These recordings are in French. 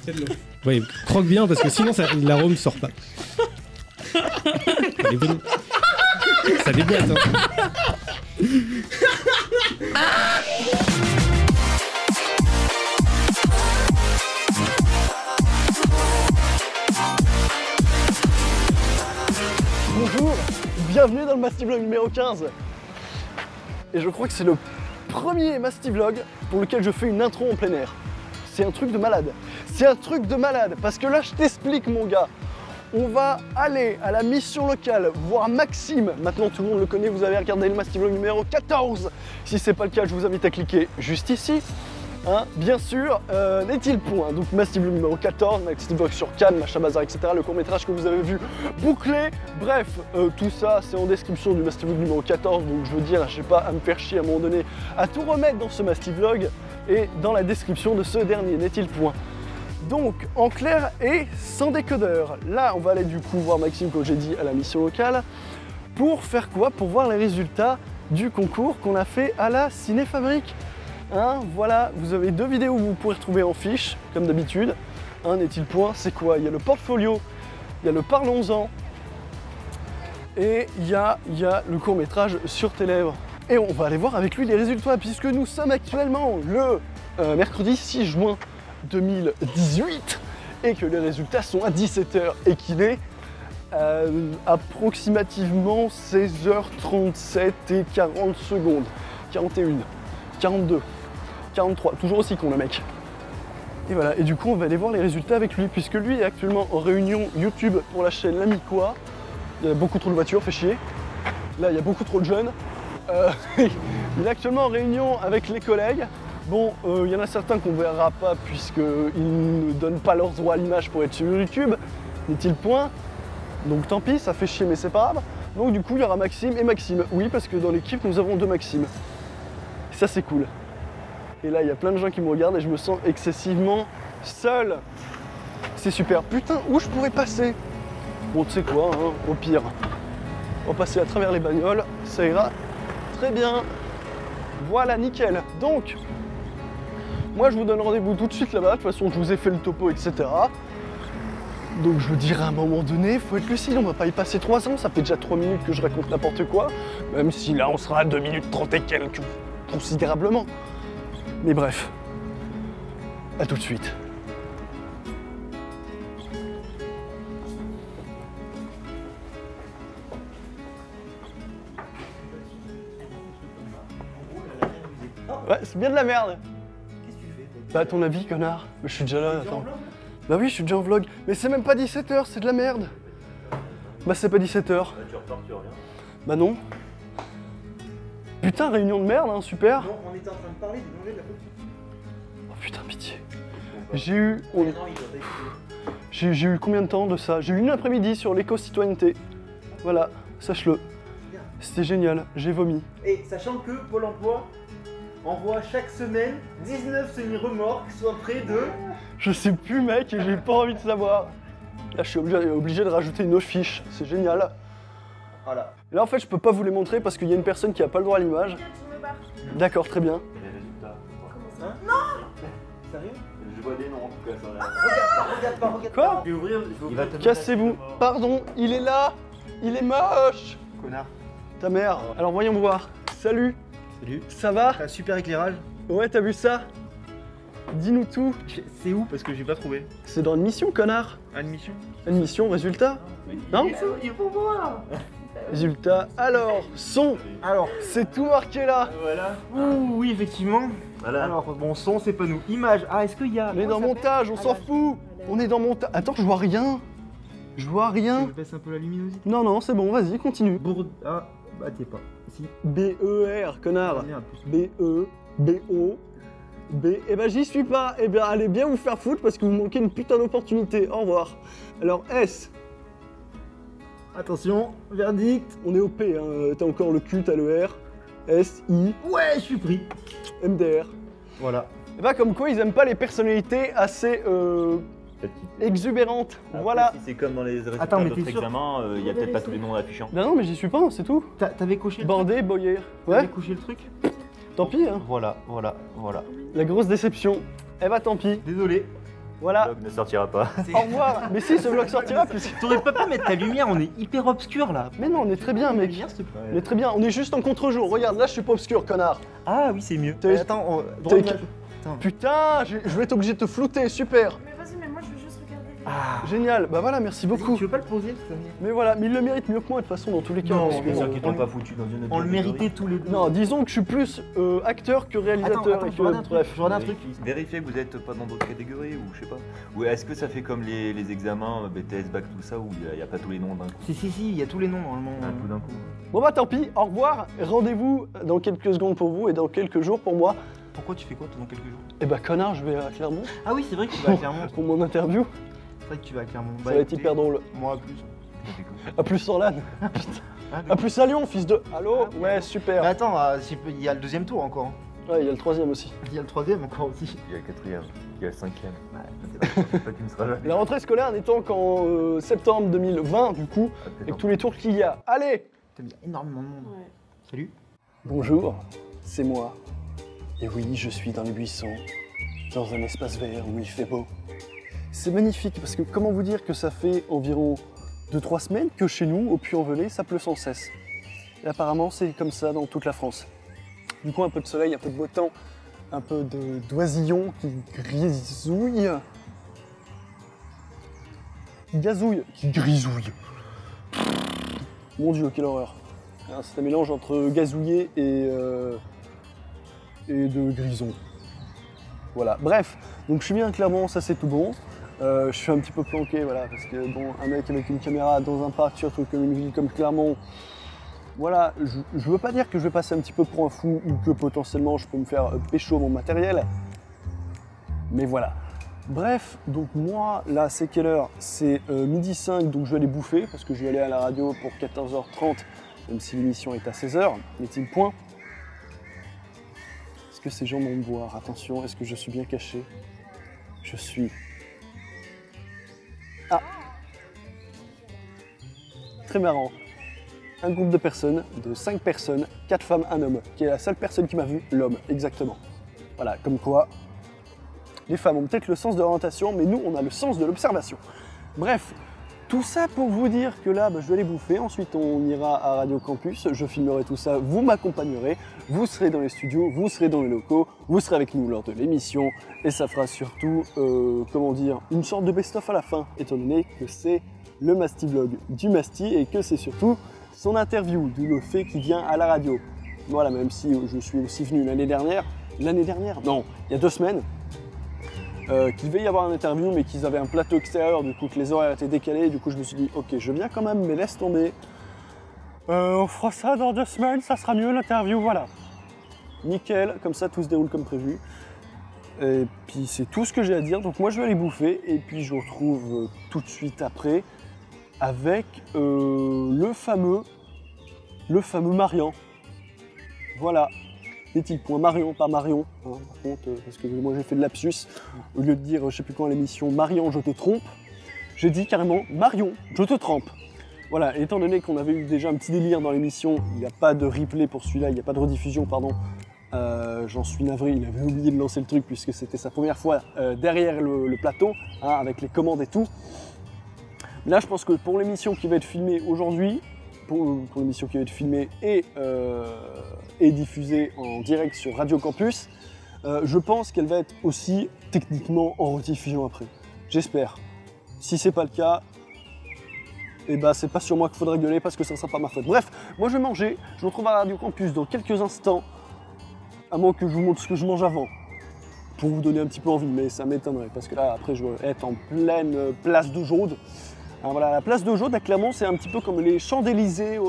C'est de l'eau. Oui, croque bien parce que sinon l'arôme sort pas. Elle est bonne. Ça déboîte, hein. Bonjour, bienvenue dans le Mastivlog numéro 15. Et je crois que c'est le premier Mastivlog pour lequel je fais une intro en plein air. C'est un truc de malade. C'est un truc de malade parce que là je t'explique mon gars. On va aller à la mission locale voir Maxime. Maintenant tout le monde le connaît, vous avez regardé le Mastivlog numéro 14. Si c'est pas le cas, je vous invite à cliquer juste ici. Hein, bien sûr, n'est-il point. Donc Mastivlog numéro 14, Mastivlog sur Cannes, machin bazar, etc. Le court-métrage que vous avez vu bouclé. Bref, tout ça c'est en description du Mastivlog numéro 14. Donc je veux dire, je sais pas à me faire chier à un moment donné à tout remettre dans ce Mastivlog et dans la description de ce dernier, n'est-il point. Donc en clair et sans décodeur, là on va aller du coup voir Maxime, comme j'ai dit, à la mission locale. Pour faire quoi? Pour voir les résultats du concours qu'on a fait à la Cinéfabrique. Hein, voilà, vous avez deux vidéos que vous pourrez retrouver en fiche, comme d'habitude. Un n'est-il point, c'est quoi? Il y a le portfolio, il y a le parlons-en, et il y a le court-métrage Sur tes lèvres. Et on va aller voir avec lui les résultats, puisque nous sommes actuellement le mercredi 6 juin 2018, et que les résultats sont à 17 h et qu'il est approximativement 16h37 et 40 secondes, 41, 42, 43, toujours aussi con le mec. Et voilà, et du coup on va aller voir les résultats avec lui, puisque lui est actuellement en réunion YouTube pour la chaîne L'Ami Quoi. Il y a beaucoup trop de voitures, fait chier. Là il y a beaucoup trop de jeunes. Il est actuellement en réunion avec les collègues. Bon, il y en a certains qu'on verra pas puisqu'ils ne donnent pas leurs droits à l'image pour être sur YouTube, n'est-il point? Donc tant pis, ça fait chier mais c'est pas grave. Donc du coup il y aura Maxime et Maxime. Oui, parce que dans l'équipe nous avons deux Maxime. Ça c'est cool. Et là il y a plein de gens qui me regardent et je me sens excessivement seul. C'est super. Putain, où je pourrais passer? Bon, tu sais quoi, hein, au pire, on va passer à travers les bagnoles, ça ira très bien. Voilà, nickel. Donc, moi je vous donne rendez-vous tout de suite là-bas. De toute façon, je vous ai fait le topo, etc. Donc je vous dirai à un moment donné, faut être lucide, on va pas y passer 3 ans, ça fait déjà 3 minutes que je raconte n'importe quoi. Même si là on sera à 2 minutes 30 et quelques, considérablement. Mais bref, à tout de suite. Ouais, c'est bien de la merde. Qu'est-ce que tu fais toi? Bah à ton avis, connard. Je suis déjà là, attends. Bah oui, je suis déjà en vlog. Mais c'est même pas 17 h, c'est de la merde. Bah c'est pas 17 h. Tu repars, tu reviens. Bah non. Putain, réunion de merde, hein, super. Non, on était en train de parler de manger de la potion. Oh putain, pitié. J'ai eu... Non, il doit pas écouter. J'ai eu combien de temps de ça? J'ai eu une après-midi sur l'éco-citoyenneté. Voilà, sache-le. C'était génial, j'ai vomi. Et sachant que Pôle emploi envoie chaque semaine 19 semi-remorques, soit près de... Je sais plus mec et j'ai pas envie de savoir. Là je suis obligé de rajouter une autre fiche, c'est génial. Voilà. Là en fait je peux pas vous les montrer parce qu'il y a une personne qui a pas le droit à l'image. D'accord, très bien. Et les résultats? Hein? Non. Sérieux? Je vois des noms en tout cas, ça rien. Regarde pas, regarde Quoi? pas. Je vais ouvrir, il va te... Cassez-vous. Pardon, il est là. Il est moche. Connard. Ta mère. Alors voyons voir. Salut. Salut. Ça va? T'as un super éclairage. Ouais, t'as vu ça? Dis-nous tout. C'est où? Parce que j'ai pas trouvé. C'est dans une mission, connard. Admission? Une mission, résultat? Non? Il faut voir. Résultat, alors, son. Alors, C'est tout marqué là. voilà. Ouh, oui, effectivement. Voilà. Alors, bon, son, c'est pas nous. Image. Ah, est-ce qu'il y a... On est dans montage, on s'en fout. On est dans montage. Attends, je vois rien. Je vois rien. Je baisse un peu la luminosité. Non, non, c'est bon, vas-y, continue. Ah, bah t'es pas. Si. B-E-R, connard. Ah, merde. B-E, B-O, B. Eh ben, j'y suis pas. Eh ben, allez bien vous faire foutre parce que vous manquez une putain d'opportunité. Au revoir. Alors, S. Attention, verdict. On est au P, hein. T'as encore le Q, t'as le R. S, I, Ouais, je suis pris. MDR. Voilà. Et bah, comme quoi, ils aiment pas les personnalités assez exubérantes. Voilà. Si c'est comme dans les résultats Attends, mais d'autres t'es sûr examens, il y a peut-être pas tous les noms affichants. Non, non, mais j'y suis pas, c'est tout. T'avais coché le Bandé, Boyer. truc? Ouais, T'avais coché le truc? tant pis, hein. Voilà. La grosse déception. Eh bah, tant pis. Désolé. Voilà, Le vlog ne sortira pas. au revoir. Mais si, ce vlog sortira, puisque... T'aurais pas pu mettre ta lumière, on est hyper obscur là. Mais non, on est très bien, mec. Lumière, s'il te plaît. On est très bien, on est juste en contre-jour. Regarde, là, je suis pas obscur, connard. Ah oui, c'est mieux. T'es- Attends, t'es- droite, Attends. Putain, je vais être obligé de te flouter, super. Mais vas-y, mais moi je veux juste regarder. Ah. Génial, bah voilà, merci beaucoup. Tu veux pas le poser, Samir? Mais voilà, mais il le mérite mieux que moi de toute façon dans tous les cas. Non, parce que- mais C'est on- sûr qu'ils t'ont pas foutu dans une autre On le catégorie. méritait tous les deux. Non, disons que je suis plus acteur que réalisateur. Attends, et je que, regarde un truc, bref. je regarde un truc. Vérifiez que vous êtes pas dans d'autres catégories ou je sais pas. Ou est-ce que ça fait comme les examens BTS, bac, tout ça où il y a pas tous les noms d'un coup? Si, il y a tous les noms normalement. Tout d'un coup. Bon bah tant pis, au revoir. Rendez-vous dans quelques secondes pour vous et dans quelques jours pour moi. Pourquoi tu fais quoi toi, dans quelques jours? Et bah connard, je vais à Clermont Ah oui, c'est vrai que tu vas à Clermont. pour mon interview. C'est vrai que tu vas à Clermont. Ça va être hyper drôle. Moi plus. A plus sur l'âne. Ah, A plus à Lyon, fils de... Allô. Ah, Ouais, Mais super. attends, il y a le deuxième tour encore. Ouais, il y a le troisième aussi. Il y a le troisième encore aussi. Il y a le quatrième, il y a le cinquième. Ouais, Toi, tu ne seras jamais. La rentrée scolaire n'étant qu'en septembre 2020 du coup, avec tous les tours qu'il y a. Allez. il y a énormément de monde. Ouais. Salut. Bonjour, c'est moi. Et oui, je suis dans les buissons, dans un espace vert où il fait beau. C'est magnifique parce que comment vous dire que ça fait environ 2-3 semaines que chez nous, au Puy-en-Velay, ça pleut sans cesse. Et apparemment, c'est comme ça dans toute la France. Du coup, un peu de soleil, un peu de beau temps, un peu d'oisillons qui grisouillent. Qui gazouillent, qui grisouillent. Mon Dieu, quelle horreur. Alors, c'est un mélange entre gazouiller et de grison. Voilà, bref, donc je suis bien à Clermont, ça c'est tout bon. Je suis un petit peu planqué, voilà, parce que bon, un mec avec une caméra dans un parc, surtout comme une ville comme Clermont, voilà, je veux pas dire que je vais passer un petit peu pour un fou ou que potentiellement je peux me faire pécho mon matériel, mais voilà. Bref, donc moi, là c'est quelle heure? C'est 12h05, donc je vais aller bouffer, parce que je vais aller à la radio pour 14h30, même si l'émission est à 16h, n'est-il point? Est-ce que ces gens vont me voir? Attention, est-ce que je suis bien caché? Je suis... Ah! Très marrant. Un groupe de personnes, de 5 personnes, 4 femmes, 1 homme, qui est la seule personne qui m'a vu, l'homme, exactement. Voilà, comme quoi, les femmes ont peut-être le sens de l'orientation, mais nous, on a le sens de l'observation. Bref, tout ça pour vous dire que là, je vais aller bouffer, ensuite on ira à Radio Campus, je filmerai tout ça, vous m'accompagnerez, vous serez dans les studios, vous serez dans les locaux, vous serez avec nous lors de l'émission, et ça fera surtout, comment dire, une sorte de best-of à la fin, étant donné que c'est le Masti Vlog du Masti et que c'est surtout son interview, d'où le fait qu'il vient à la radio. Voilà, même si je suis aussi venu l'année dernière, non, il y a 2 semaines, qu'il devait y avoir une interview mais qu'ils avaient un plateau extérieur, du coup que les horaires étaient décalés, du coup je me suis dit ok je viens quand même mais laisse tomber. On fera ça dans 2 semaines, ça sera mieux l'interview, voilà. Nickel, comme ça tout se déroule comme prévu. Et puis c'est tout ce que j'ai à dire, donc moi je vais aller bouffer et puis je vous retrouve tout de suite après avec le fameux Marian. Voilà. Petit point Marion, pas Marion, hein, par contre, parce que moi j'ai fait de lapsus, au lieu de dire, je sais plus quand à l'émission, Marion, je te trompe, j'ai dit carrément, Marion, je te trempe. Voilà, étant donné qu'on avait eu déjà un petit délire dans l'émission, il n'y a pas de replay pour celui-là, il n'y a pas de rediffusion, pardon, j'en suis navré, il avait oublié de lancer le truc puisque c'était sa première fois derrière le plateau, hein, avec les commandes et tout. Là, je pense que pour l'émission qui va être filmée aujourd'hui, pour l'émission qui va être filmée et diffusée en direct sur Radio Campus, je pense qu'elle va être aussi techniquement en rediffusion après. J'espère. Si c'est pas le cas, et bah c'est pas sur moi qu'il faudra gueuler parce que ça sera pas ma faute. Bref, moi je vais manger, je vous retrouve à Radio Campus dans quelques instants, à moins que je vous montre ce que je mange avant, pour vous donner un petit peu envie, mais ça m'étonnerait parce que là après je vais être en pleine place de Jaude. Alors voilà, la place de Jaude à Clermont, c'est un petit peu comme les Champs-Élysées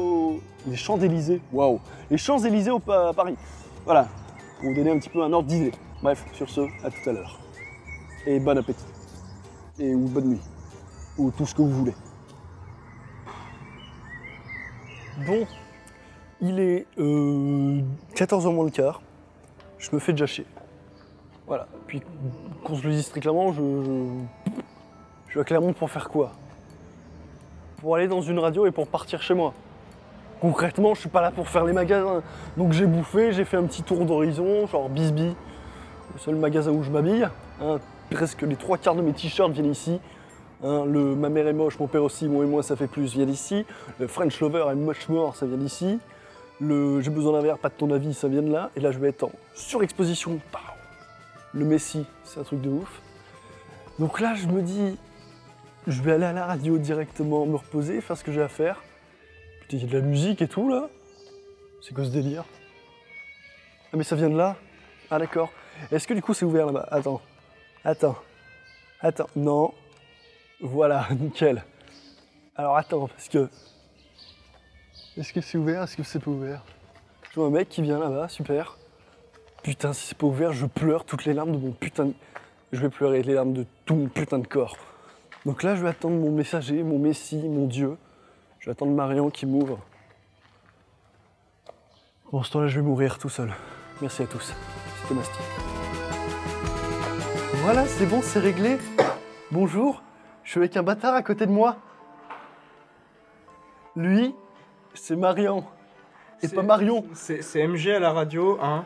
Les Champs-Élysées, waouh! Les Champs-Élysées à Paris. Voilà, pour vous donner un petit peu un ordre d'idée. Bref, sur ce, à tout à l'heure. Et bon appétit. Ou bonne nuit. Ou tout ce que vous voulez. Bon, il est 14h moins le quart. Je me fais déjà chier. Voilà, puis qu'on se le dise très clairement, je suis à Clermont pour faire quoi? Pour aller dans une radio et pour partir chez moi. Concrètement, je suis pas là pour faire les magasins. Donc j'ai bouffé, j'ai fait un petit tour d'horizon, genre Bisbee, le seul magasin où je m'habille. Hein, presque les 3/4 de mes t-shirts viennent ici. Hein, le ma mère est moche, mon père aussi, moi et moi ça fait plus, vient d'ici. Le French Lover est moche mort, ça vient d'ici. Le j'ai besoin d'un verre, pas de ton avis, ça vient de là. Et là je vais être en surexposition. Pow. Le Messi, c'est un truc de ouf. Donc là je me dis, je vais aller à la radio directement, me reposer, faire ce que j'ai à faire. Putain, il y a de la musique et tout là. C'est quoi ce délire? Ah mais ça vient de là? Ah d'accord. Est-ce que du coup c'est ouvert là-bas? Attends. Non. Voilà, nickel. Alors attends, parce que... Est-ce que c'est ouvert? Est-ce que c'est pas ouvert? Je vois un mec qui vient là-bas, super. Putain, si c'est pas ouvert, je pleure toutes les larmes de mon putain de... Je vais pleurer les larmes de tout mon putain de corps. Donc là, je vais attendre mon messager, mon messie, mon Dieu. Je vais attendre Marion qui m'ouvre. Bon, ce temps-là, je vais mourir tout seul. Merci à tous. C'était Masti. Voilà, c'est bon, c'est réglé. Bonjour, je suis avec un bâtard à côté de moi. Lui, c'est Marion. Et pas Marion. C'est MG à la radio, hein.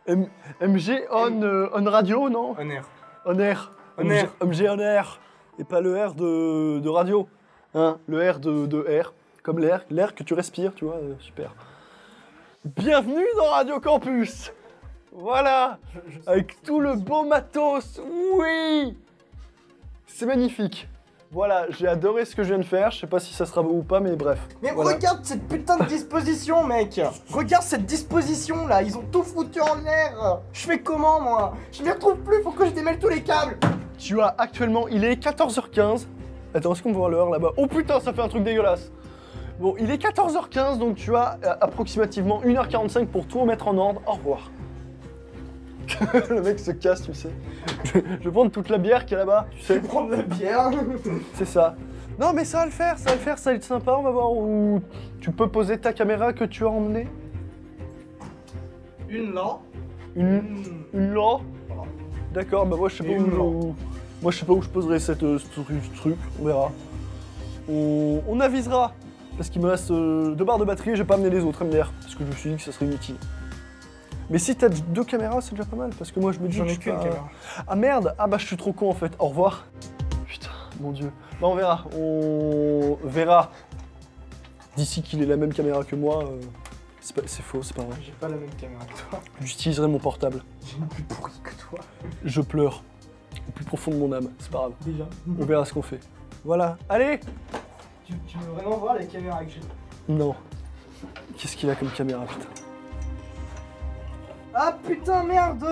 MG on radio, non? On air. On air. On air. MG on air. Et pas le R de radio. Hein, le R de air. Comme l'air que tu respires, tu vois, super. Bienvenue dans Radio Campus. Voilà, avec tout le beau matos, oui. C'est magnifique. Voilà, j'ai adoré ce que je viens de faire, je sais pas si ça sera beau ou pas, mais bref. Mais voilà. regarde cette putain de disposition, mec. Regarde cette disposition, là. Ils ont tout foutu en l'air. Je fais comment, moi? Je m'y retrouve plus, faut que je démêle tous les câbles. Tu as actuellement, il est 14h15. Attends, est-ce qu'on peut voir l'heure là-bas? Oh putain, ça fait un truc dégueulasse. Bon, il est 14h15, donc tu as approximativement 1h45 pour tout remettre en ordre. Au revoir. Le mec se casse, tu sais. Je vais prendre toute la bière qu'il y a là-bas, tu sais. Prendre la bière. C'est ça. Non, mais ça va le faire, ça va être sympa. On va voir où tu peux poser ta caméra que tu as emmenée. Une là. Une là. D'accord, bah moi je sais pas où. Moi je sais pas où je poserai ce truc, on verra. On avisera. Parce qu'il me reste 2 barres de batterie et je vais pas amener les autres MDR. Parce que je me suis dit que ça serait inutile. Mais si t'as 2 caméras, c'est déjà pas mal. Parce que moi je me dis J'en que ai je qu'une pas... caméra. Ah merde. Ah bah je suis trop con en fait. Au revoir. Putain, mon dieu. Bah on verra. On verra. D'ici qu'il ait la même caméra que moi. C'est faux, c'est pas vrai. J'ai pas la même caméra que toi. J'utiliserai mon portable. J'ai une plus pourrie que toi. Je pleure. Au plus profond de mon âme. C'est pas grave. Déjà. On verra ce qu'on fait. Voilà. Allez. Tu veux vraiment voir les caméras que j'ai? Non. Qu'est-ce qu'il a comme caméra, putain? Ah putain, merde!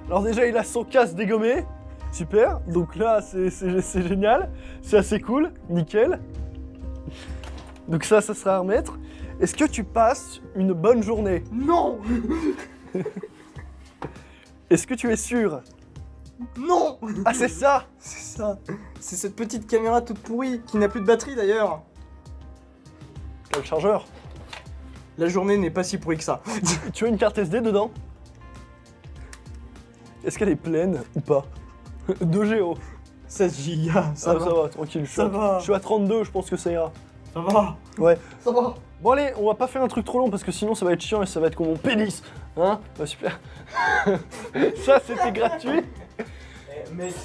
Alors déjà, il a son casque dégommé. Super. Donc là, c'est génial. C'est assez cool. Nickel. Donc ça sera à remettre. Est-ce que tu passes une bonne journée? Non! Est-ce que tu es sûr? Non! Ah, c'est ça? C'est ça. C'est cette petite caméra toute pourrie, qui n'a plus de batterie d'ailleurs. T'as le chargeur. La journée n'est pas si pourrie que ça. Tu as une carte SD dedans? Est-ce qu'elle est pleine ou pas? 2 Go. 16 gigas, ça va. Ça va, tranquille. Ça va. Je suis à 32, je pense que ça ira. Ça va. Ouais. Ça va. Bon allez, on va pas faire un truc trop long parce que sinon ça va être chiant et ça va être comme mon pénis. Hein? Bah super. Ça c'était gratuit.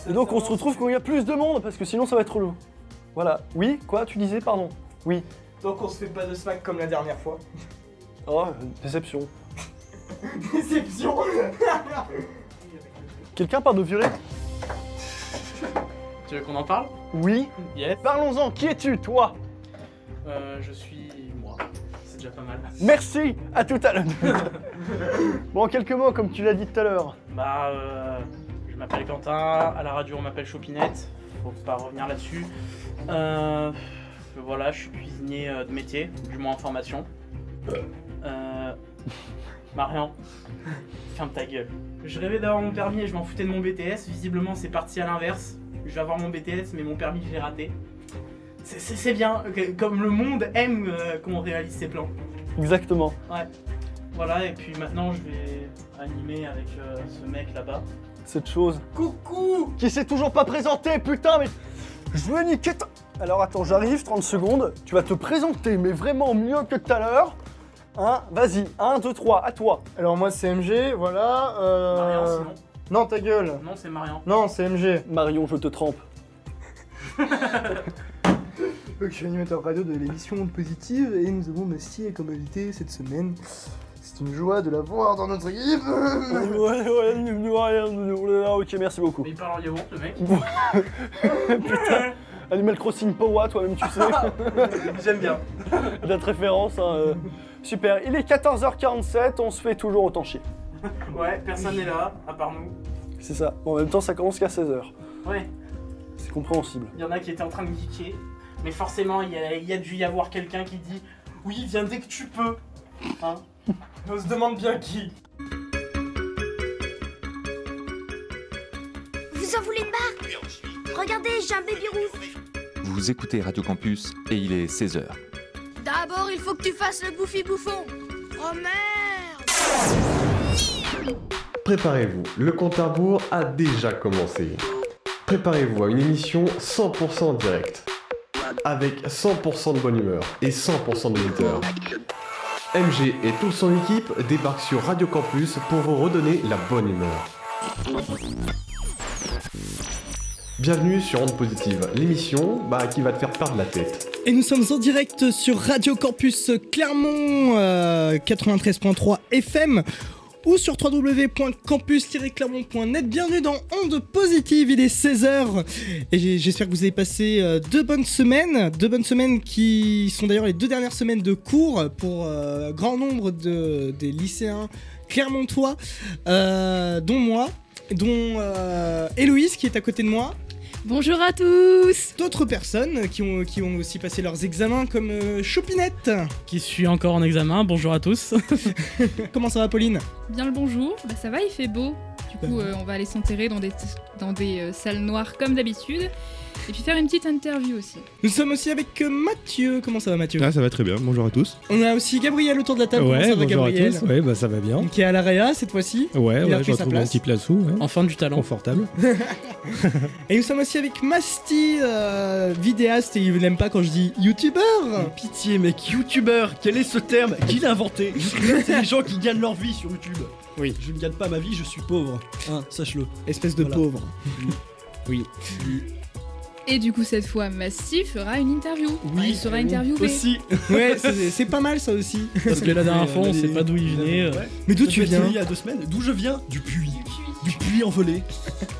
Et donc on se retrouve quand il y a plus de monde parce que sinon ça va être relou. Voilà. Oui, quoi tu disais, pardon? Oui. Donc on se fait pas de smack comme la dernière fois. Oh, déception. Déception. Quelqu'un parle de violet? Tu veux qu'on en parle? Oui. Yes. Parlons-en, qui es-tu, toi? Je suis moi. C'est déjà pas mal. Merci, à tout à l'heure. Bon, en quelques mots, comme tu l'as dit tout à l'heure. Bah, je m'appelle Quentin, à la radio on m'appelle Chopinette, faut pas revenir là-dessus. Voilà, je suis cuisinier de métier, du moins en formation. Marian, ferme ta gueule. Je rêvais d'avoir mon permis et je m'en foutais de mon BTS, visiblement c'est parti à l'inverse. Je vais avoir mon BTS mais mon permis je l'ai raté. C'est bien, comme le monde aime qu'on réalise ses plans. Exactement. Ouais. Voilà, et puis maintenant je vais animer avec ce mec là-bas. Cette chose. Coucou. Qui s'est toujours pas présenté, putain, mais... Je veux niquer ta... Alors attends, j'arrive, 30 secondes. Tu vas te présenter, mais vraiment mieux que tout à l'heure. Hein, vas-y, 1, 2, 3, à toi. Alors moi c'est MG, voilà. Marian, sinon. Non, ta gueule. Non, c'est Marion. Non, c'est MG. Marion, je te trempe. Je suis animateur radio de l'émission Onde Positive et nous avons Masty comme invité cette semaine. C'est une joie de la voir dans notre équipe. Ok, merci beaucoup. Mais il parle en yaourt, le mec. Putain, Animal Crossing Powa, toi-même tu sais. J'aime bien. Notre référence, hein, super. Il est 14h47, on se fait toujours autant chier. Ouais, personne n'est là, à part nous. C'est ça. En même temps, ça commence qu'à 16h. Ouais, C'est compréhensible. il y en a qui étaient en train de geeker. Mais forcément, il y a dû y avoir quelqu'un qui dit « Oui, viens dès que tu peux. » Hein. On se demande bien qui. Vous en voulez une barre? Regardez, j'ai un baby rouge. Vous écoutez Radio Campus et il est 16h. D'abord, il faut que tu fasses le bouffi bouffon. Oh merde! Préparez-vous, le compte à rebours a déjà commencé. Préparez-vous à une émission 100% en direct, avec 100% de bonne humeur et 100% d'auditeurs. MG et toute son équipe débarquent sur Radio Campus pour vous redonner la bonne humeur. Bienvenue sur Onde Positive, l'émission qui va te faire perdre la tête. Et nous sommes en direct sur Radio Campus Clermont 93.3 FM ou sur www.campus-clermont.net. Bienvenue dans Onde Positive, il est 16h et j'espère que vous avez passé deux bonnes semaines qui sont d'ailleurs les 2 dernières semaines de cours pour grand nombre des lycéens clermontois, dont moi, dont Héloïse qui est à côté de moi. Bonjour à tous. D'autres personnes qui ont aussi passé leurs examens comme Choupinette. Qui suis encore en examen, bonjour à tous. Comment ça va Pauline? Bien le bonjour. Bah ça va, il fait beau. Du coup, on va aller s'enterrer dans des salles noires comme d'habitude. Et puis faire une petite interview aussi. Nous sommes aussi avec Mathieu. Comment ça va Mathieu? Ah, ça va très bien, bonjour à tous. On a aussi Gabriel autour de la table. Ouais, Comment ça va bonjour Gabriel? à tous. Ouais, bah ça va bien. Qui est à l'AREA cette fois-ci. Ouais, Il a ouais, pris je sa retrouve mon place. petit place où, ouais. Enfin du talent. Confortable. Et nous sommes aussi avec Masty, vidéaste, et il n'aime pas quand je dis youtubeur. Pitié mec, youtubeur, quel est ce terme? Qui l'a inventé? Youtubeur, c'est les gens qui gagnent leur vie sur YouTube. Oui. Je ne gagne pas ma vie, je suis pauvre. Hein, sache-le. Espèce de Voilà. pauvre. Oui. Et du coup, cette fois, Masty fera une interview. Enfin, il sera interviewé. Aussi. Ouais, c'est pas mal ça aussi. Parce que la dernière fois, on sait pas d'où il venait. Ouais. Mais d'où tu viens? Il y a 2 semaines. D'où je viens? Du puits. Du puits envolé.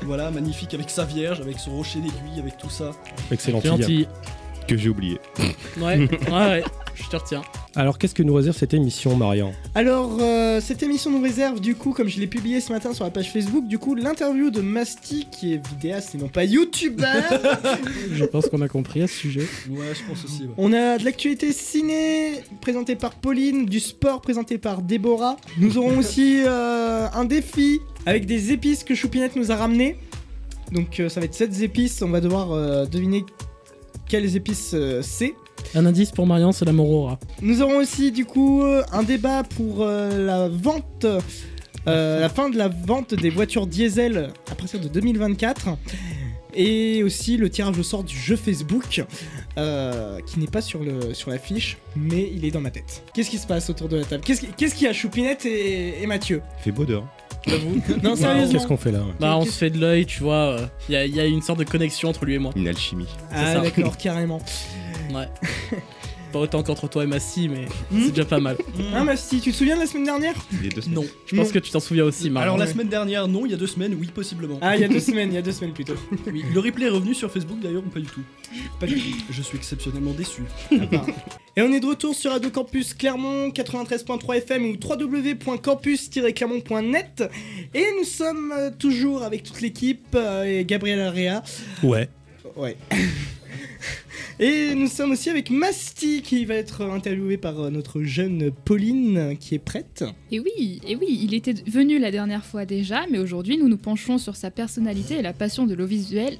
Voilà, magnifique, avec sa vierge, avec son rocher d'aiguille, avec tout ça. Excellent. Gentil. Que j'ai oublié. Ouais, je te retiens. Alors, qu'est-ce que nous réserve cette émission, Marian? Alors, cette émission nous réserve, du coup, comme je l'ai publié ce matin sur la page Facebook, du coup, l'interview de Masty, qui est vidéaste et non pas youtubeur. Je pense qu'on a compris à ce sujet. Ouais, je pense aussi. Ouais. On a de l'actualité ciné présentée par Pauline, du sport présenté par Déborah. Nous aurons aussi un défi avec des épices que Choupinette nous a ramenées. Donc, ça va être 7 épices, on va devoir deviner quelles épices c'est. Un indice pour Marian, c'est la Morora. Nous aurons aussi du coup un débat pour la vente, la fin de la vente des voitures diesel à partir de 2024. Et aussi le tirage au sort du jeu Facebook, qui n'est pas sur la fiche, mais il est dans ma tête. Qu'est-ce qui se passe autour de la table? Qu'est-ce qu'il y a Choupinette et Mathieu? Il fait beau dehors. Non, sérieusement. Qu'est-ce qu'on fait là, ouais. Bah on se fait de l'œil, tu vois. Il y a une sorte de connexion entre lui et moi. Une alchimie. Ah ça. d'accord, carrément. Ouais. Pas autant qu'entre toi et Massi, mais c'est déjà pas mal. Ah Masty, tu te souviens de la semaine dernière? Les 2 semaines. Non, je pense que tu t'en souviens aussi, Marion. Alors la Ouais. semaine dernière, non, il y a 2 semaines, oui, possiblement. Ah, il y a 2 semaines plutôt. Oui, le replay est revenu sur Facebook d'ailleurs ou pas du tout? Pas du tout. Je suis exceptionnellement déçu. Et on est de retour sur Radio Campus Clermont 93.3 FM ou www.campus-clermont.net. Et nous sommes toujours avec toute l'équipe et Gabriel Area. Ouais. Ouais. Et nous sommes aussi avec Masty qui va être interviewé par notre jeune Pauline qui est prête. Et oui, il était venu la dernière fois déjà, mais aujourd'hui, nous nous penchons sur sa personnalité et la passion de l'audiovisuel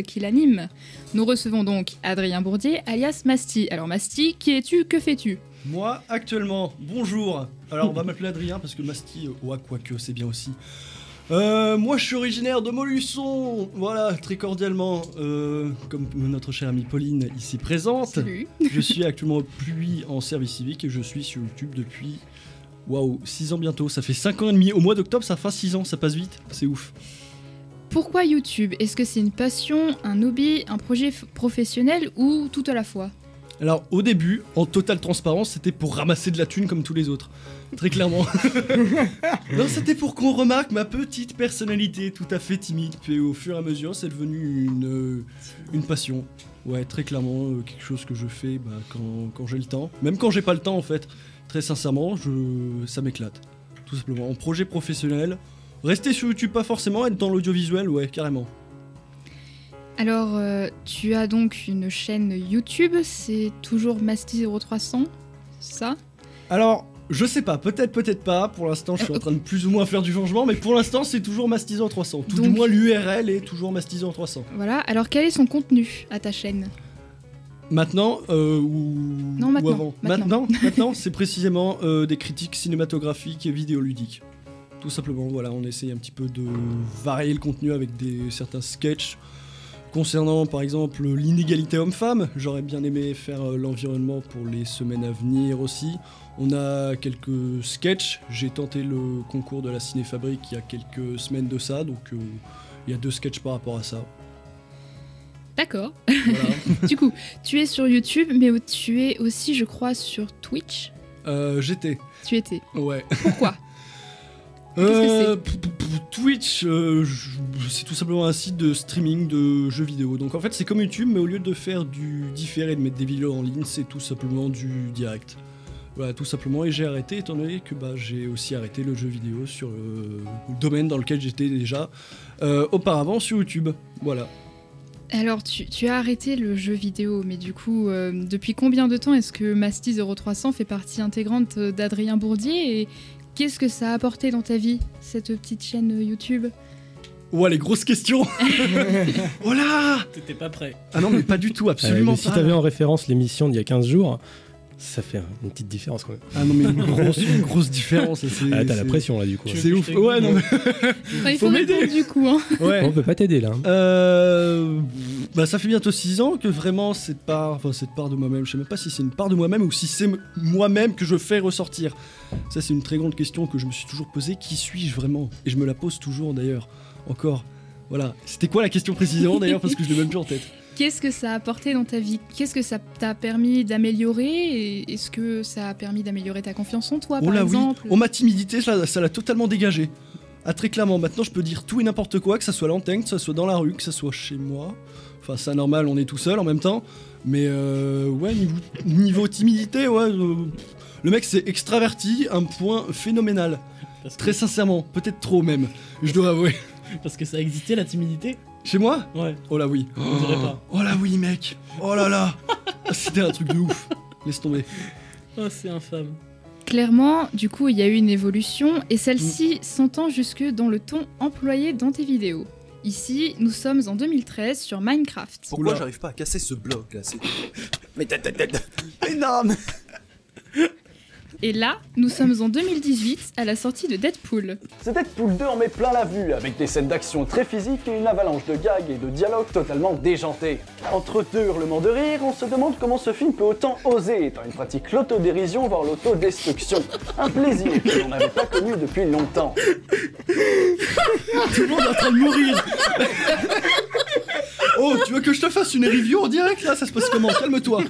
qui l'anime. Nous recevons donc Adrien Bourdier, alias Masty. Alors Masty, qui es-tu, que fais-tu? Moi, actuellement, bonjour. Alors, on va m'appeler Adrien parce que Masty, ouais, quoique, c'est bien aussi. Moi, je suis originaire de Montluçon. Voilà, très cordialement, comme notre chère amie Pauline ici présente. Salut. Je suis actuellement au Puy en service civique et je suis sur YouTube depuis Waouh, 6 ans bientôt, ça fait 5 ans et demi. Au mois d'octobre, ça fera 6 ans, ça passe vite, c'est ouf. Pourquoi YouTube? Est-ce que c'est une passion, un hobby, un projet professionnel ou tout à la fois? Alors au début, en totale transparence, c'était pour ramasser de la thune comme tous les autres. Très clairement. Non, c'était pour qu'on remarque ma petite personnalité tout à fait timide. Puis au fur et à mesure, c'est devenu une passion. Ouais, très clairement, quelque chose que je fais quand j'ai le temps. Même quand j'ai pas le temps en fait. Très sincèrement, ça m'éclate. Tout simplement. En projet professionnel, rester sur YouTube pas forcément, être dans l'audiovisuel, ouais, carrément. Alors, tu as donc une chaîne YouTube, c'est toujours Masty0300, ça? Alors, je sais pas, peut-être pas. Pour l'instant, je suis en train de plus ou moins faire du changement, mais pour l'instant, c'est toujours Masty0300. Tout du moins, l'URL est toujours Masty0300. Voilà, alors quel est son contenu à ta chaîne? Maintenant Non, maintenant. ou avant? Maintenant, c'est précisément des critiques cinématographiques et vidéoludiques. Tout simplement, voilà, on essaye un petit peu de varier le contenu avec certains sketchs. Concernant par exemple l'inégalité homme-femme, j'aurais bien aimé faire l'environnement pour les semaines à venir aussi. On a quelques sketchs, j'ai tenté le concours de la Cinéfabrique il y a quelques semaines de ça, donc il y a 2 sketchs par rapport à ça. D'accord. Voilà. Du coup, tu es sur YouTube, mais tu es aussi, je crois, sur Twitch. J'étais. Tu étais. Ouais. Pourquoi? Qu'est-ce que Twitch, c'est tout simplement un site de streaming de jeux vidéo. Donc en fait, c'est comme YouTube, mais au lieu de faire du différé et de mettre des vidéos en ligne, c'est tout simplement du direct. Voilà, tout simplement. Et j'ai arrêté, étant donné que j'ai aussi arrêté le jeu vidéo sur le domaine dans lequel j'étais déjà auparavant sur YouTube. Voilà. Alors, tu as arrêté le jeu vidéo, mais du coup, depuis combien de temps est-ce que Masty0300 fait partie intégrante d'Adrien Bourdier et qu'est-ce que ça a apporté dans ta vie, cette petite chaîne YouTube? Ouais, les grosses questions. Oh là! T'étais pas prêt. Ah non, mais pas du tout, absolument mais pas. si t'avais en référence l'émission d'il y a 15 jours, ça fait une petite différence quand même. Ah non, mais une grosse différence. Ah, t'as la pression là du coup. C'est ouf. Ouais, non, mais... Il faut m'aider du coup. Hein. Ouais. On peut pas t'aider là. Ça fait bientôt 6 ans que vraiment cette part de moi-même, je sais même pas si c'est une part de moi-même ou si c'est moi-même que je fais ressortir. Ça, c'est une très grande question que je me suis toujours posée. Qui suis-je vraiment? Et je me la pose toujours d'ailleurs. Encore. Voilà. C'était quoi la question précisément d'ailleurs? Parce que je l'ai même plus en tête. Qu'est-ce que ça a apporté dans ta vie? Qu'est-ce que ça t'a permis d'améliorer? Et est-ce que ça a permis d'améliorer ta confiance en toi, par exemple? Oui. Ma timidité, ça l'a totalement dégagée. Ah, très clairement, maintenant je peux dire tout et n'importe quoi, que ça soit à l'antenne, que ça soit dans la rue, que ça soit chez moi. Enfin, c'est normal, on est tout seul en même temps. Mais ouais, niveau timidité, ouais, le mec c'est extraverti, un point phénoménal. Très sincèrement, peut-être trop même, je dois avouer. Parce que ça existait la timidité? Chez moi? Ouais. Oh là oui. On dirait pas. Oh là oui, mec. Oh là là. C'était un truc de ouf. Laisse tomber. Oh, c'est infâme. Clairement, du coup, il y a eu une évolution et celle-ci s'entend jusque dans le ton employé dans tes vidéos. Ici, nous sommes en 2013 sur Minecraft. Pourquoi j'arrive pas à casser ce bloc là? Mais énorme. Et là, nous sommes en 2018 à la sortie de Deadpool. C'est Deadpool 2 en met plein la vue, avec des scènes d'action très physiques et une avalanche de gags et de dialogues totalement déjantés. Entre 2 hurlements de rire, on se demande comment ce film peut autant oser, étant une pratique l'autodérision voire l'autodestruction. Un plaisir que l'on n'avait pas connu depuis longtemps. Tout le monde est en train de mourir. Oh, tu veux que je te fasse une review en direct là? Ça se passe comment? Calme-toi.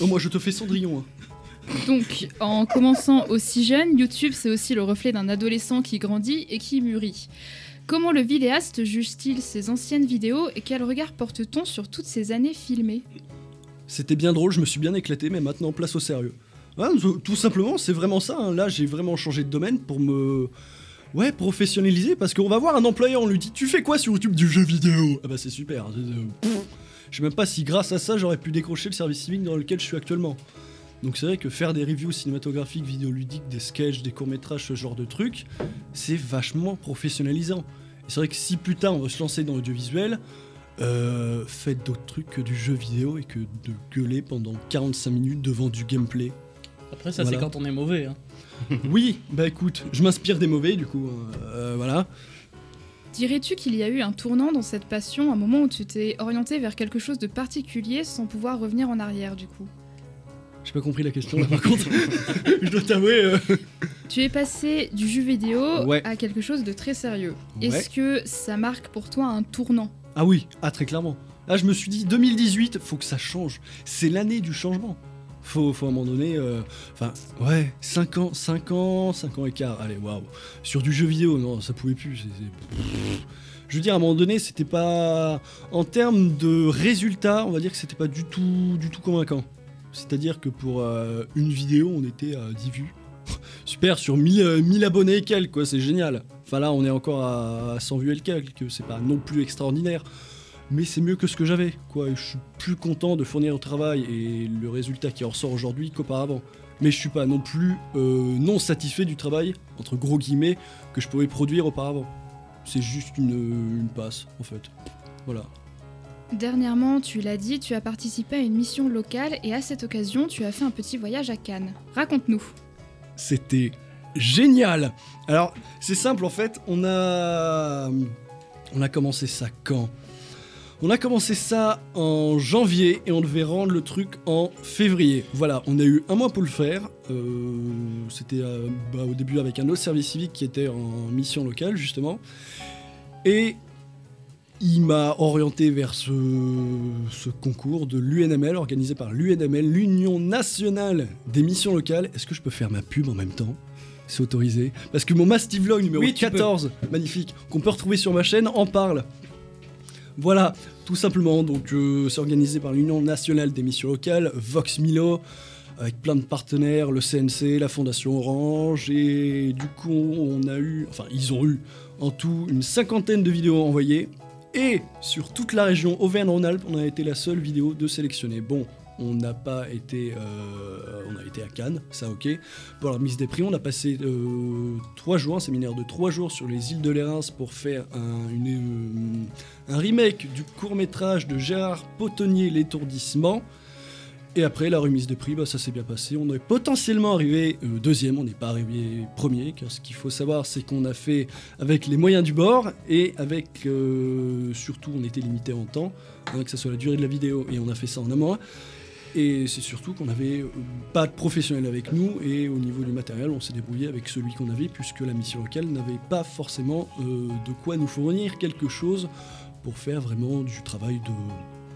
Oh, moi je te fais Cendrillon. Hein. Donc, en commençant aussi jeune, YouTube c'est aussi le reflet d'un adolescent qui grandit et qui mûrit. Comment le vidéaste juge-t-il ses anciennes vidéos et quel regard porte-t-on sur toutes ces années filmées? C'était bien drôle, je me suis bien éclaté, mais maintenant place au sérieux. Ouais, tout simplement, c'est vraiment ça. Hein. Là, j'ai vraiment changé de domaine pour me... Ouais, professionnaliser, parce qu'on va voir un employeur, on lui dit « Tu fais quoi sur YouTube? Du jeu vidéo ?» Ah bah c'est super. Je sais même pas si grâce à ça, j'aurais pu décrocher le service civique dans lequel je suis actuellement. Donc c'est vrai que faire des reviews cinématographiques, vidéoludiques, des sketchs, des courts-métrages, ce genre de trucs, c'est vachement professionnalisant. Et c'est vrai que si plus tard on veut se lancer dans l'audiovisuel, faites d'autres trucs que du jeu vidéo et que de gueuler pendant 45 minutes devant du gameplay. Après ça, voilà. C'est quand on est mauvais. Hein. Oui, bah écoute, je m'inspire des mauvais du coup, voilà. Dirais-tu qu'il y a eu un tournant dans cette passion, un moment où tu t'es orienté vers quelque chose de particulier sans pouvoir revenir en arrière du coup? Je J'ai pas compris la question là, par contre. Je dois t'avouer. Tu es passé du jeu vidéo Ouais. à quelque chose de très sérieux. Ouais. Est-ce que ça marque pour toi un tournant? Ah oui, très clairement. Là, je me suis dit, 2018, faut que ça change. C'est l'année du changement. Faut à un moment donné... 5 ans et quart. Allez, waouh. Sur du jeu vidéo, non, ça pouvait plus. Je veux dire, à un moment donné, c'était pas... En termes de résultats, on va dire que c'était pas du tout convaincant. C'est-à-dire que pour une vidéo, on était à 10 vues. Super, sur 1000 abonnés et quelques, quoi, c'est génial. Enfin là, on est encore à 100 vues et quelques, c'est pas non plus extraordinaire. Mais c'est mieux que ce que j'avais, quoi. Et je suis plus content de fournir le travail et le résultat qui en ressort aujourd'hui qu'auparavant. Mais je suis pas non plus non satisfait du travail, entre gros guillemets, que je pouvais produire auparavant. C'est juste une passe, en fait. Voilà. Dernièrement, tu l'as dit, tu as participé à une mission locale et à cette occasion, tu as fait un petit voyage à Cannes. Raconte-nous. C'était génial. Alors, c'est simple en fait, on a commencé ça quand ? On a commencé ça en janvier et on devait rendre le truc en février. Voilà, on a eu un mois pour le faire. C'était au début avec un autre service civique qui était en mission locale justement. Et il m'a orienté vers ce concours de l'UNML, organisé par l'UNML, l'Union Nationale des Missions Locales. Est-ce que je peux faire ma pub en même temps ? C'est autorisé. Parce que mon Mastivlog numéro 14, magnifique, qu'on peut retrouver sur ma chaîne, en parle. Voilà, tout simplement. Donc c'est organisé par l'Union Nationale des Missions Locales, Vox Milo, avec plein de partenaires, le CNC, la Fondation Orange, et du coup ils ont eu en tout une 50aine de vidéos envoyées. Et sur toute la région Auvergne-Rhône-Alpes, on a été la seule vidéo de sélectionner. Bon, on n'a pas été... on a été à Cannes, ça ok. Pour la remise des prix, on a passé 3 jours, un séminaire de 3 jours sur les îles de Lérins pour faire un remake du court-métrage de Gérard Potonnier, L'étourdissement. Et après, la remise de prix, ça s'est bien passé. On est potentiellement arrivé deuxième, on n'est pas arrivé premier, car ce qu'il faut savoir, c'est qu'on a fait avec les moyens du bord, et avec, surtout, on était limité en temps, que ce soit la durée de la vidéo, et on a fait ça en un mois. Et c'est surtout qu'on n'avait pas de professionnels avec nous, et au niveau du matériel, on s'est débrouillé avec celui qu'on avait, puisque la mission locale n'avait pas forcément de quoi nous fournir quelque chose pour faire vraiment du travail de...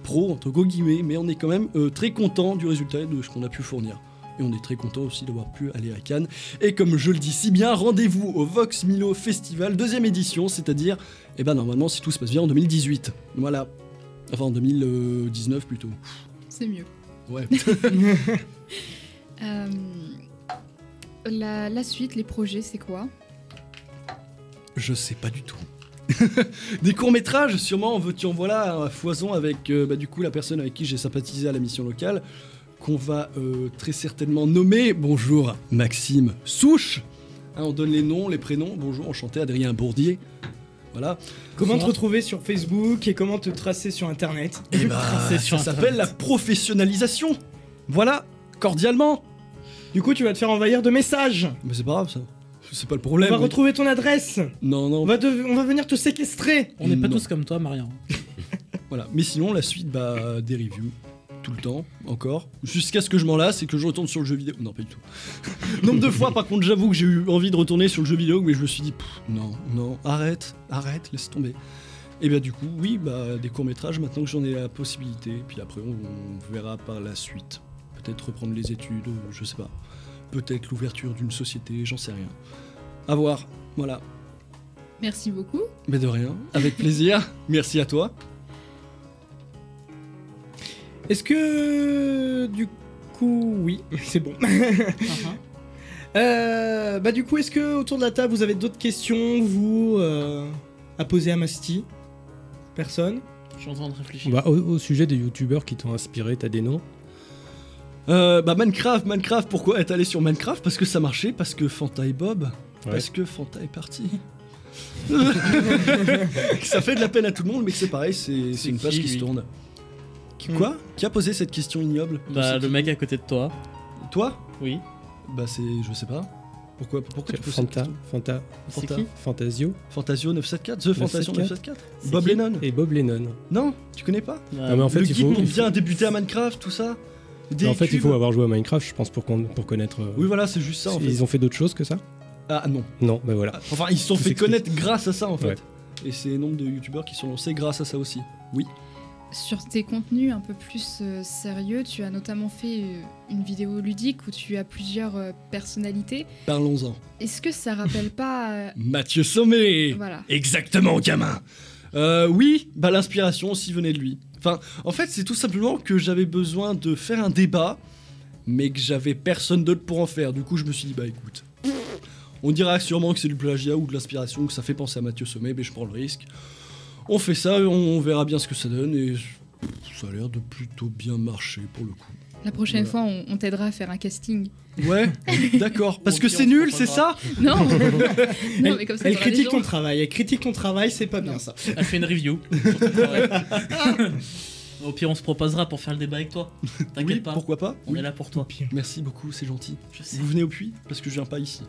pro, entre guillemets, mais on est quand même très content du résultat de ce qu'on a pu fournir. Et on est très content aussi d'avoir pu aller à Cannes. Et comme je le dis si bien, rendez-vous au Vox Milo Festival, 2e édition, c'est-à-dire, normalement, si tout se passe bien, en 2018. Voilà. Enfin, en 2019 plutôt. C'est mieux. Ouais. La suite, les projets, c'est quoi ? Je sais pas du tout. Des courts-métrages, sûrement, en veux-tu en voilà, à foison avec du coup la personne avec qui j'ai sympathisé à la mission locale, qu'on va très certainement nommer, bonjour, Maxime Souche. On donne les noms, les prénoms, bonjour, enchanté, Adrien Bourdier. Voilà. Comment te retrouver sur Facebook et comment te tracer sur Internet ? Ça s'appelle la professionnalisation. Voilà, cordialement. Du coup, tu vas te faire envahir de messages. Mais c'est pas grave ça. C'est pas le problème. On va retrouver ton adresse. Non. On va venir te séquestrer. On n'est pas tous comme toi, Marion. Voilà. Mais sinon, la suite, des reviews. Tout le temps, encore. Jusqu'à ce que je m'en lasse et que je retourne sur le jeu vidéo. Non, pas du tout. Nombre de fois, par contre, j'avoue que j'ai eu envie de retourner sur le jeu vidéo, mais je me suis dit, non, arrête, laisse tomber. Et du coup, oui, des courts-métrages, maintenant que j'en ai la possibilité. Et puis après, on verra par la suite. Peut-être reprendre les études, je sais pas. Peut-être l'ouverture d'une société, j'en sais rien. À voir, voilà. Merci beaucoup. Mais de rien, avec plaisir. Merci à toi. Est-ce que... Du coup... Oui, c'est bon. Du coup, est-ce que autour de la table, vous avez d'autres questions, vous, à poser à Masti ? Personne ? Je suis en train de réfléchir. Au sujet des youtubeurs qui t'ont inspiré, t'as des noms ? Minecraft, pourquoi être allé sur Minecraft ? Parce que ça marchait, parce que Fanta et Bob, parce que Fanta est parti. Ça fait de la peine à tout le monde, mais c'est pareil, c'est une page qui se tourne. Quoi ? Qui a posé cette question ignoble ? Le mec à côté de toi. Toi ? Oui. Je sais pas. Pourquoi tu poses Fanta. C'est qui ? Fantasio 974, The Fantasio 974. Bob qui ? Lennon. Et Bob Lennon. Non, tu connais pas ? Non, mais en fait, le guide pour bien débuter à Minecraft, tout ça. Des En fait, il cubes. faut avoir joué à Minecraft, je pense, pour connaître. Oui, voilà, c'est juste ça en fait. Ils ont fait d'autres choses que ça? Ah non. Non, bah voilà. Enfin, ils se sont Tout fait s'explique. connaître grâce à ça en fait. Ouais. Et c'est nombre de youtubeurs qui sont lancés grâce à ça aussi. Oui. Sur tes contenus un peu plus sérieux, tu as notamment fait une vidéo ludique où tu as plusieurs personnalités. Parlons-en. Est-ce que ça rappelle pas Mathieu Sommet. Voilà. Exactement, gamin. Oui, bah l'inspiration aussi venait de lui. Enfin, en fait, c'est tout simplement que j'avais besoin de faire un débat, mais que j'avais personne d'autre pour en faire. Du coup, je me suis dit, bah écoute, on dira sûrement que c'est du plagiat ou de l'inspiration, que ça fait penser à Mathieu Sommet, mais je prends le risque. On fait ça, on verra bien ce que ça donne, et ça a l'air de plutôt bien marcher pour le coup. La prochaine Voilà. fois, on t'aidera à faire un casting. Ouais, d'accord. Parce que c'est nul, c'est ça? Non. Non, mais comme ça, Elle t'auras des critique gens. ton travail, elle critique ton travail, c'est pas bien ça. Elle fait une review sur ton travail. Au pire, on se proposera pour faire le débat avec toi. T'inquiète Oui, pas. pourquoi pas? On Oui. est là pour toi. Merci beaucoup, c'est gentil. Je sais. Vous venez au puits? Parce que je viens pas ici.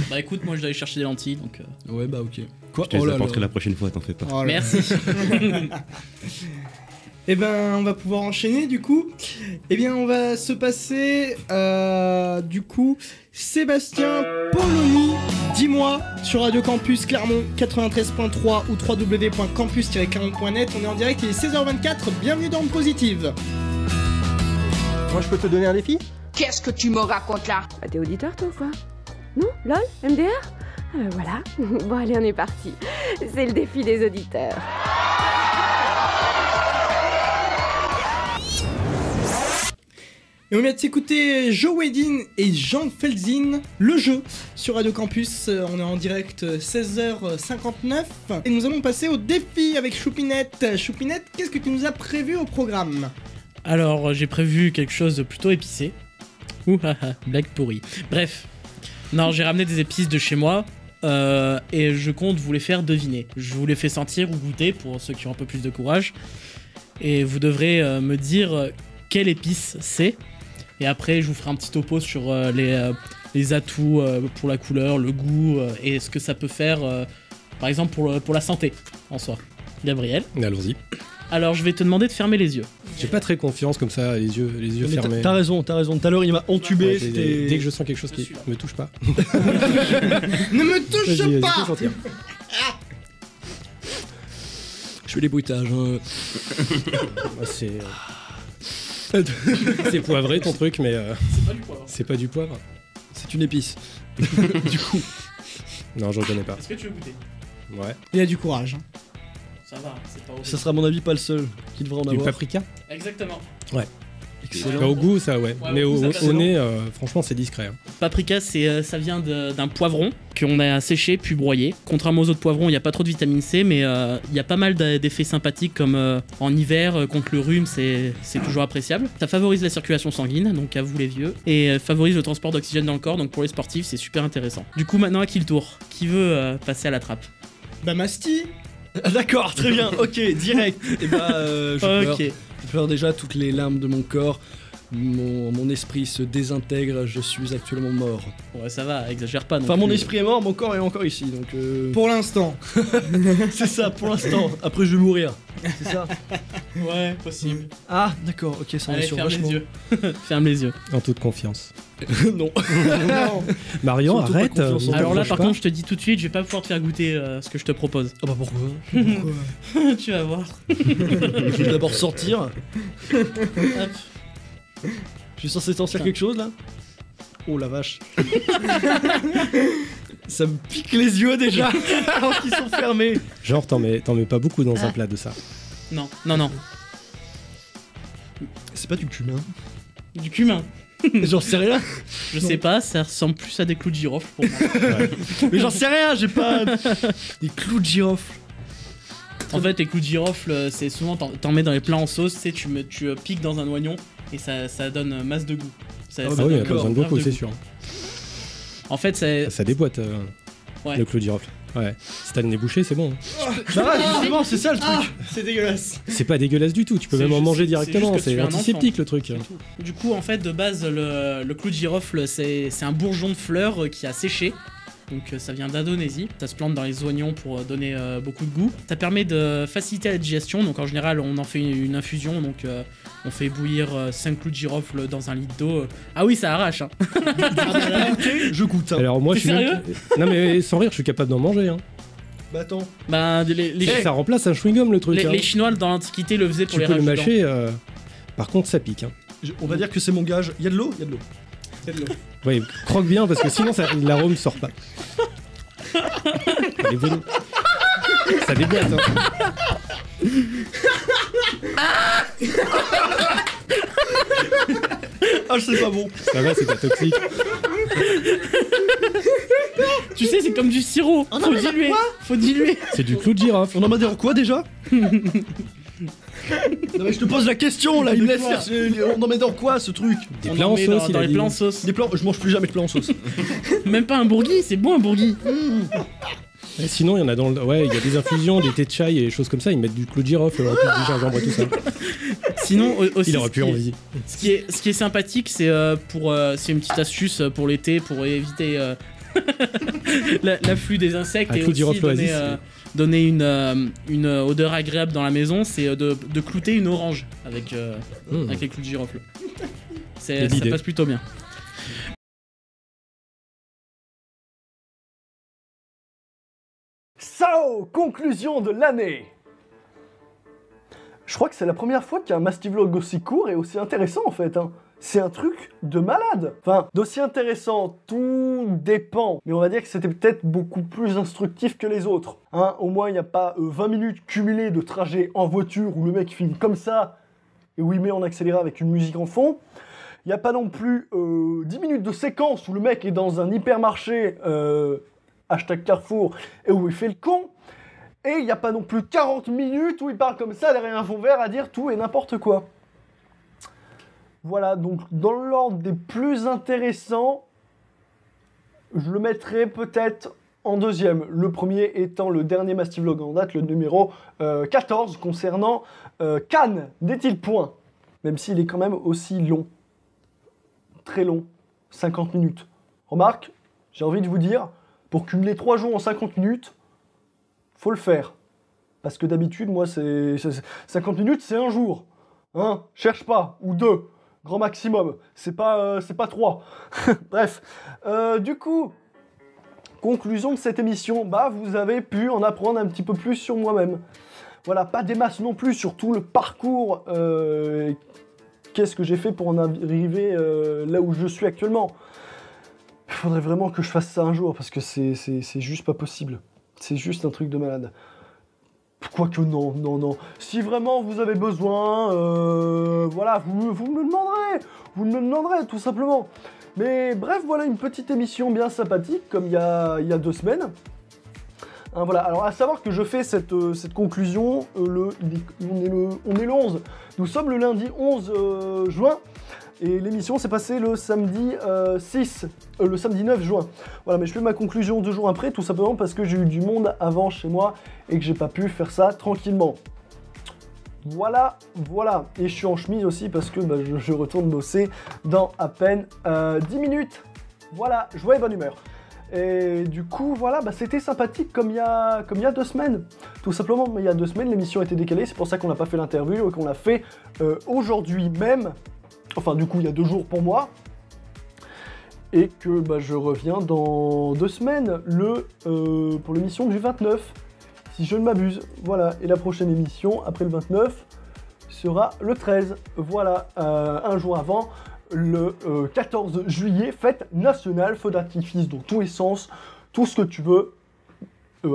Bah écoute, moi je dois aller chercher des lentilles donc. Ouais, bah ok. Quoi? Je te les apporterai la prochaine fois, t'en fais pas. Oh là Merci. Eh ben, on va pouvoir enchaîner du coup. Eh bien, on va se passer du coup Sébastien Polony. Dis-moi sur Radio Campus Clermont 93.3 ou www.campus-clermont.net. On est en direct, il est 16h24. Bienvenue dans le Positive. Moi, je peux te donner un défi? Qu'est-ce que tu me racontes là? Bah, t'es auditeur toi ou quoi? Non? LOL? MDR? Voilà. Bon allez, on est parti. C'est le défi des auditeurs. Et on vient de s'écouter Joe Wedin et Jean Felzin, le jeu, sur Radio Campus. On est en direct 16h59. Et nous allons passer au défi avec Choupinette. Choupinette, qu'est-ce que tu nous as prévu au programme? Alors, j'ai prévu quelque chose de plutôt épicé. Ouh, blague pourrie. Bref. Non, j'ai ramené des épices de chez moi. Et je compte vous les faire deviner. Je vous les fais sentir ou goûter pour ceux qui ont un peu plus de courage. Et vous devrez me dire quelle épice c'est. Et après, je vous ferai un petit topo sur les atouts pour la couleur, le goût et ce que ça peut faire, par exemple, pour la santé en soi. Gabriel. Allons-y. Alors, je vais te demander de fermer les yeux. J'ai pas très confiance comme ça, les yeux Mais fermés. t'as raison. Tout à l'heure, il m'a entubé. Ouais, c'était... dès que je sens quelque chose qui me touche pas. Ne me touche Vas-y, pas! fais sentir. Je fais les bruitages. Hein. C'est poivré ton truc, mais C'est pas du poivre. c'est pas du poivre. C'est une épice. Du coup. Non, je reconnais pas. Est-ce que tu veux goûter? Ouais. Il a du courage. Ça va, c'est pas horrible. Ça sera à mon avis pas le seul qui devrait en Du avoir. paprika? Exactement. Ouais. Excellent. Bah, au goût, ça, ouais. Ouais, Mais au goût, ça passe. au nez, franchement, c'est discret. Hein. Paprika, ça vient d'un poivron qu'on a séché puis broyé. Contrairement aux autres poivrons, il n'y a pas trop de vitamine C, mais il y a pas mal d'effets sympathiques comme en hiver, contre le rhume, c'est toujours appréciable. Ça favorise la circulation sanguine, donc à vous les vieux, et favorise le transport d'oxygène dans le corps, donc pour les sportifs, c'est super intéressant. Du coup, maintenant, à qui le tour? Qui veut passer à la trappe? Bah, Masti. Ah, d'accord, très bien, ok, direct. Et bah, Ok. je pleure déjà toutes les larmes de mon corps. Mon esprit se désintègre, je suis actuellement mort. Ouais, ça va, exagère pas. non Enfin, mon plus. esprit est mort, mon corps est encore ici, donc... Pour l'instant. c'est ça, pour l'instant. Après, je vais mourir. C'est ça? Ouais, possible. Ah, d'accord, ok, ça en est Allez, sur ferme vachement. les yeux. Ferme les yeux. En toute confiance. Non. Marion, Surtout pas arrête. confiance en ne Alors là, t'approche par pas. contre, je te dis tout de suite, je vais pas pouvoir te faire goûter ce que je te propose. Ah bah pourquoi? Tu vas voir. Je vais d'abord sortir. Hop. Je suis censé sortir quelque chose, là? Oh la vache. Ça me pique les yeux déjà, alors qu'ils sont fermés. Genre, t'en mets pas beaucoup dans un plat de ça. Non, non, non. C'est pas du cumin. Du cumin. J'en sais rien. Je sais pas, ça ressemble plus à des clous de girofle pour moi. Ouais. Mais j'en sais rien, j'ai pas... Des clous de girofle. En fait, les clous de girofle, c'est souvent, t'en mets dans les plats en sauce, tu piques dans un oignon et ça donne masse de goût. Ça, Ah ça oui, il donne y a pas besoin de grave beaucoup, c'est goût. sûr. En fait, Ça déboîte Ouais. le clou de girofle. Ouais. Si t'as le nez bouché, c'est bon. Ça va, justement, c'est ça le truc. C'est dégueulasse. C'est pas dégueulasse du tout, tu peux C'est même en juste- manger c'est directement, juste que c'est tu es un antiseptique enfant. le truc. Du coup, en fait, de base, le clou de girofle, c'est un bourgeon de fleurs qui a séché Donc ça vient d'Indonésie, ça se plante dans les oignons pour donner beaucoup de goût. Ça permet de faciliter la digestion, donc en général on en fait une infusion, donc on fait bouillir 5 clous de girofle dans un litre d'eau. Ah oui, ça arrache, hein. Je goûte. Alors moi, T'es je suis sérieux Non mais sans rire, je suis capable d'en manger. Hein. Bah attends. Bah, Ça remplace un chewing-gum le truc. les, hein. les Chinois dans l'Antiquité le faisaient pour Tu les peux le rage mâcher. Par contre, ça pique. Hein. On va dire que c'est mon gage. Il y a de l'eau. Il y a de l'eau. Il y a de l'eau. Ouais, croque bien parce que sinon l'arôme sort pas. Elle est venue. Ça déboîte. Hein. Ah, c'est pas bon. Ça va, c'est pas toxique. Tu sais, c'est comme du sirop. Faut diluer. Faut diluer. C'est du clou de girafe. On en met quoi déjà? Non mais je te pose la question là, il me laisse quoi faire. On en met dans quoi ce truc? Des plats en sauce, il dans a les dit. plats en sauce. Des plats, je mange plus jamais de plats en sauce. Même pas un bourgui, c'est bon un bourgui. Et sinon, il y en a dans le... Ouais, il y a des infusions, des thés de chai et des choses comme ça. Ils mettent du clou de girofle, en plus du gingembre et tout ça. Sinon, aussi, Il aurait pu envie. ce qui est sympathique, c'est c'est une petite astuce pour l'été, pour éviter l'afflux des insectes Un et clou de aussi girofle donner, oasis, donner une odeur agréable dans la maison, c'est de clouter une orange avec les clous de girofle. Ça l'idée. passe plutôt bien. So, conclusion de l'année. Je crois que c'est la première fois qu'il y a un Mastivlog aussi court et aussi intéressant en fait. Hein. C'est un truc de malade. Enfin, d'aussi intéressant, tout dépend. Mais on va dire que c'était peut-être beaucoup plus instructif que les autres. Hein, au moins, il n'y a pas 20 minutes cumulées de trajet en voiture où le mec filme comme ça et où il met en accéléré avec une musique en fond. Il n'y a pas non plus 10 minutes de séquence où le mec est dans un hypermarché, hashtag Carrefour, et où il fait le con. Et il n'y a pas non plus 40 minutes où il parle comme ça derrière un fond vert à dire tout et n'importe quoi. Voilà, donc dans l'ordre des plus intéressants, je le mettrai peut-être en deuxième. Le premier étant le dernier Mastivlog en date, le numéro 14, concernant Cannes, n'est-il point? Même s'il est quand même aussi long. Très long. 50 minutes. Remarque, j'ai envie de vous dire, pour cumuler 3 jours en 50 minutes, faut le faire. Parce que d'habitude, moi, 50 minutes, c'est un jour. Hein, cherche pas. Ou 2. Grand maximum. C'est pas 3. Bref. Du coup, conclusion de cette émission, bah, vous avez pu en apprendre un petit peu plus sur moi-même. Voilà, pas des masses non plus sur tout le parcours. Qu'est-ce que j'ai fait pour en arriver là où je suis actuellement. Il faudrait vraiment que je fasse ça un jour, parce que c'est juste pas possible. C'est juste un truc de malade. Quoique non. Si vraiment vous avez besoin, voilà, vous me le demanderez. Vous me le demanderez, tout simplement. Mais bref, voilà une petite émission bien sympathique, comme il y a 2 semaines. Hein, voilà, alors à savoir que je fais cette conclusion, on est le 11. Nous sommes le lundi 11 juin. Et l'émission s'est passée le samedi 9 juin. Voilà, mais je fais ma conclusion 2 jours après, tout simplement parce que j'ai eu du monde avant chez moi et que j'ai pas pu faire ça tranquillement. Voilà. Et je suis en chemise aussi parce que bah, je retourne bosser dans à peine 10 minutes. Voilà, joie et bonne humeur. Et du coup, voilà, bah, c'était sympathique comme il y a 2 semaines. Tout simplement, il y a 2 semaines, l'émission a été décalée, c'est pour ça qu'on n'a pas fait l'interview et qu'on l'a fait aujourd'hui même. Enfin, du coup, il y a 2 jours pour moi. Et que bah, je reviens dans 2 semaines, pour l'émission du 29, si je ne m'abuse. Voilà, et la prochaine émission, après le 29, sera le 13. Voilà, un jour avant, le 14 juillet, fête nationale, feu d'artifice dans tous les sens, tout ce que tu veux.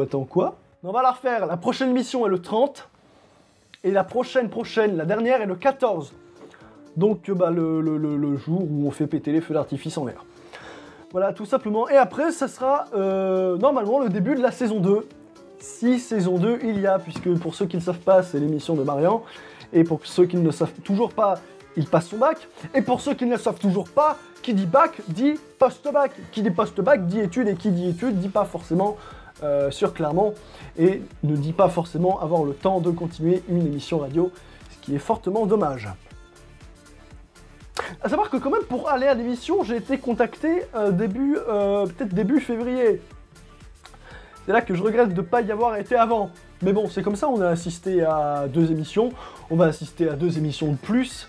Attends, quoi? On va la refaire. La prochaine émission est le 30. Et la prochaine, la dernière, est le 14. Donc bah, le jour où on fait péter les feux d'artifice en l'air. Voilà, tout simplement. Et après, ça sera normalement le début de la saison 2. Si saison 2 il y a, puisque pour ceux qui ne savent pas, c'est l'émission de Marian. Et pour ceux qui ne savent toujours pas, il passe son bac. Et pour ceux qui ne le savent toujours pas, qui dit bac, dit post-bac. Qui dit post-bac, dit études. Et qui dit études, dit pas forcément sur Clermont. Et ne dit pas forcément avoir le temps de continuer une émission radio. Ce qui est fortement dommage. À savoir que quand même pour aller à l'émission, j'ai été contacté peut-être début février. C'est là que je regrette de ne pas y avoir été avant. Mais bon, c'est comme ça, on a assisté à 2 émissions, on va assister à 2 émissions de plus.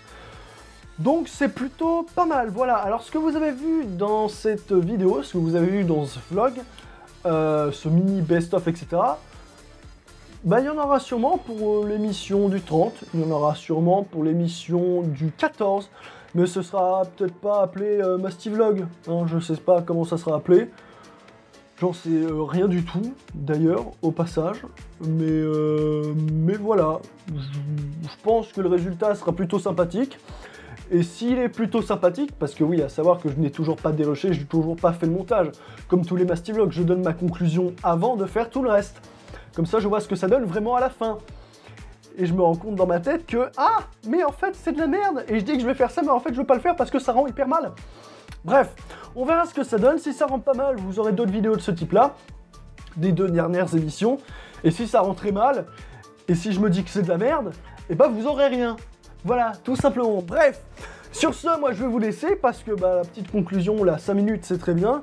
Donc c'est plutôt pas mal, voilà. Alors ce que vous avez vu dans cette vidéo, ce que vous avez vu dans ce vlog, ce mini best-of, etc., bah il y en aura sûrement pour l'émission du 30, il y en aura sûrement pour l'émission du 14, mais ce sera peut-être pas appelé Mastivlog, hein, je sais pas comment ça sera appelé. J'en sais rien du tout, d'ailleurs, au passage, mais voilà, je pense que le résultat sera plutôt sympathique. Et s'il est plutôt sympathique, parce que oui, à savoir que je n'ai toujours pas déroché, je n'ai toujours pas fait le montage, comme tous les Mastivlogs, je donne ma conclusion avant de faire tout le reste. Comme ça, je vois ce que ça donne vraiment à la fin. Et je me rends compte dans ma tête que, ah, mais en fait, c'est de la merde. Et je dis que je vais faire ça, mais en fait, je veux pas le faire parce que ça rend hyper mal. Bref, on verra ce que ça donne. Si ça rend pas mal, vous aurez d'autres vidéos de ce type-là, des 2 dernières émissions. Et si ça rend très mal, et si je me dis que c'est de la merde, et bah vous aurez rien. Voilà, tout simplement. Bref, sur ce, moi je vais vous laisser parce que bah, la petite conclusion, là, 5 minutes, c'est très bien.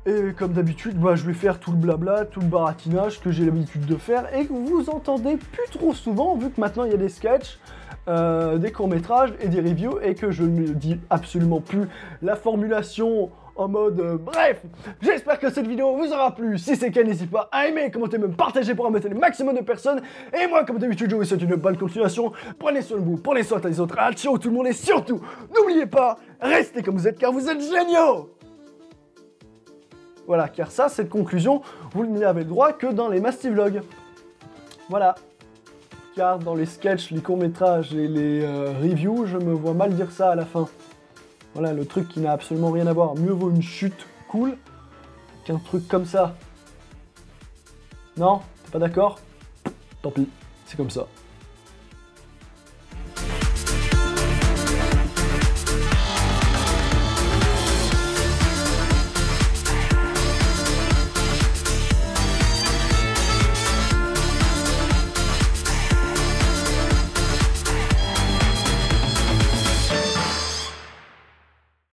Et comme d'habitude, bah, je vais faire tout le blabla, tout le baratinage que j'ai l'habitude de faire et que vous entendez plus trop souvent, vu que maintenant il y a des sketchs, des courts-métrages et des reviews et que je ne dis absolument plus la formulation en mode bref, j'espère que cette vidéo vous aura plu. Si c'est le cas, n'hésitez pas à aimer, commenter, me partager pour embêter le maximum de personnes. Et moi, comme d'habitude, je vous souhaite une bonne continuation. Prenez soin de vous, prenez soin des autres. Ciao tout le monde et surtout, n'oubliez pas, restez comme vous êtes car vous êtes géniaux. Voilà, car ça, cette conclusion, vous n'y avez le droit que dans les Mastivlogs. Voilà. Car dans les sketchs, les courts-métrages et les reviews, je me vois mal dire ça à la fin. Voilà, le truc qui n'a absolument rien à voir. Mieux vaut une chute cool qu'un truc comme ça. Non? T'es pas d'accord? Tant pis, c'est comme ça.